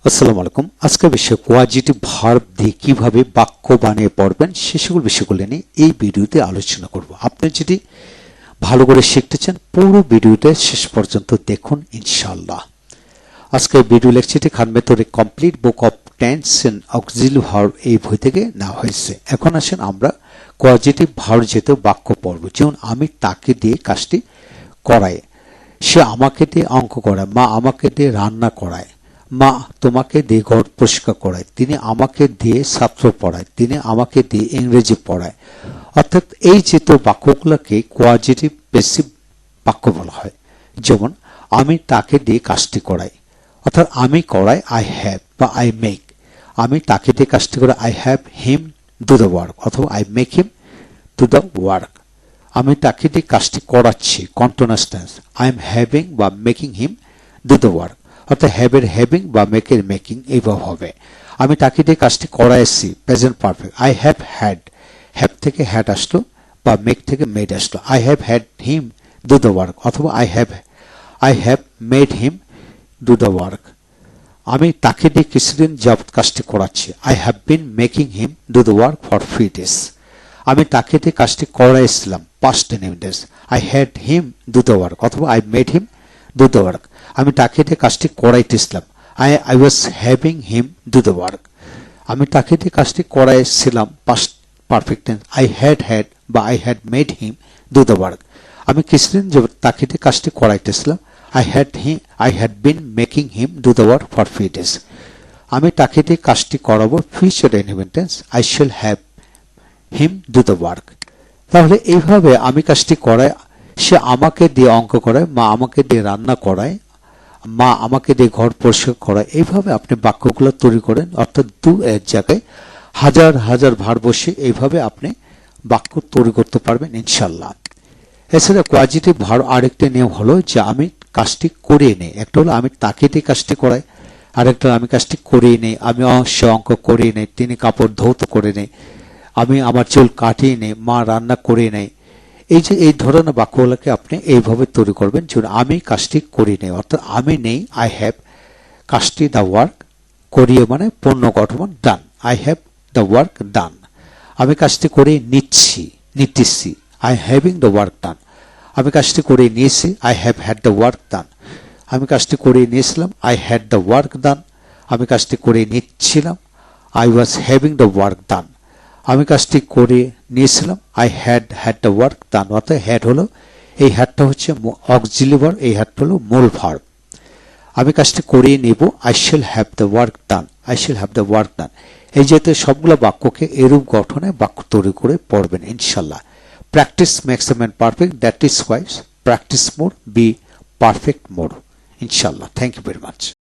আসসালামু আলাইকুম। আজকের বিষয় কোয়াজিটিভ ভার্ব দিয়ে কিভাবে বাক্য বানিয়ে পড়বেন সে সকল বিষয়গুলো নিয়ে এই ভিডিওতে আলোচনা করব। আপনি যদি ভালো করে শিখতে চান পুরো ভিডিওটা শেষ পর্যন্ত দেখুন ইনশাআল্লাহ। আজকে ভিডিও লেকচারটি খান মেথডে complete book of tense and auxiliary verb এই বই থেকে নেওয়া হয়েছে। এখন আসেন আমরা কোয়াজিটিভ ভার্ব যেহেতু বাক্য পড়ব। যেমন আমি তাকে দিয়ে কাজটি করাই, সে আমাকে দিয়ে অঙ্ক করায়, মা আমাকে দিয়ে রান্না করায়, মা তোমাকে দিয়ে ঘর পরিষ্কার করায়, তিনি আমাকে দিয়ে ছাত্র পড়ায়, তিনি আমাকে দিয়ে ইংরেজি পড়ায়। অর্থাৎ এই যেহেতু বাক্যগুলোকে কোয়াজিটিভ প্যাসিভ বাক্য বলা হয়। যেমন আমি তাকে দিয়ে কাজটি করাই, অর্থাৎ আমি করাই আই হ্যাভ বা আই মেক। আমি তাকে দিয়ে কাজটি করাই I have him do the work, অথবা I make him do the work. আমি তাকে দিয়ে কাজটি করাচ্ছি continuous tense, I am having বা making him do the work, অর্থাৎ হ্যাভের হ্যাভিং বা মেকের মেকিং এইভাবে হবে। আমি তাকে দিয়ে কাজটি করাইছি present perfect, I have had, have থেকে হ্যাড আসলো বা মেক থেকে মেড আসলো, I have had him do the work, অথবা I have made him do the work. আমি তাকে দিয়ে কিছুদিন যাবত কাজটি করাচ্ছি, I have been making him do the work for 3 days। আমি তাকে দিয়ে কাজটি করাইছিলাম past tense, I had him do the work, অথবা I made him do the work. আমি তাকে দিয়ে কাজটি করাইতেছিলাম, I was having him do the work. আমি তাকে দিয়ে কাজটি করাইছিলাম past perfect tense, I had বা I had made him do the work. আমি কিছুদিন যাবত তাকে দিয়ে কাজটি করাইতেছিলাম, I had been making him do the work for 3 days। আমি তাকে দিয়ে কাজটি করাবো future inheritance, I shall have him do the work. তাহলে এইভাবে আমি কাজটি করাই, সে আমাকে দিয়ে অঙ্ক করায়, মা আমাকে দিয়ে রান্না করায়, মা আমাকে দিয়ে ঘর পরিষ্কার করায়। এইভাবে আপনি বাক্যগুলো তৈরি করেন, অর্থাৎ দু এক জায়গায় হাজার হাজার ভার বসে এইভাবে আপনি বাক্য তৈরি করতে পারবেন ইনশাল্লাহ। এছাড়া কোয়াজিটিভ ভার্ব আরেকটা নিয়ম হলো যে আমি কাজটি করিয়ে নেই। একটা হলো আমি তাকে দিয়ে কাজটি করাই, আরেকটা আমি কাজটি করিয়ে নেই, আমি সে অঙ্ক করিয়ে নেই, তিনি কাপড় ধৌত করে নেই, আমি আমার চুল কাটিয়ে নেই, মা রান্না করে নেই। এই যে এই ধরনের বাক্যগুলোকে আপনি এইভাবে তৈরি করবেন যে আমি কাজটি করি নেই, অর্থাৎ আমি নেই, আই হ্যাভ কাজটি দ্য ওয়ার্ক, করিয়ে মানে পূর্ণ গঠন done, I have the work done. আমি কাজটি করে নিচ্ছি, I having the work done. আমি কাজটি করে নিয়েছি, I have had the work done. আমি কাজটি করে নিয়েছিলাম, I had the work done. আমি কাজটি করে নিচ্ছিলাম, I was having the work done. আমি কাজটি করে নিয়েছিলাম, I had the work done. অর্থাৎ হ্যাড হলো, এই হ্যাডটা হচ্ছে অক্সিলারি ভার্ব, এই হ্যাডটা হলো মূল ভার্ব। আমি কাজটি করিয়ে নেব, I shall have the work done, I shall have the work ডান। এই যেহেতু সবগুলো বাক্যকে এরূপ গঠনে বাক্য তৈরি করে পড়বেন ইনশাল্লাহ। Practice makes a man perfect, that is why practice more be perfect more ইনশাল্লাহ। Thank you very much.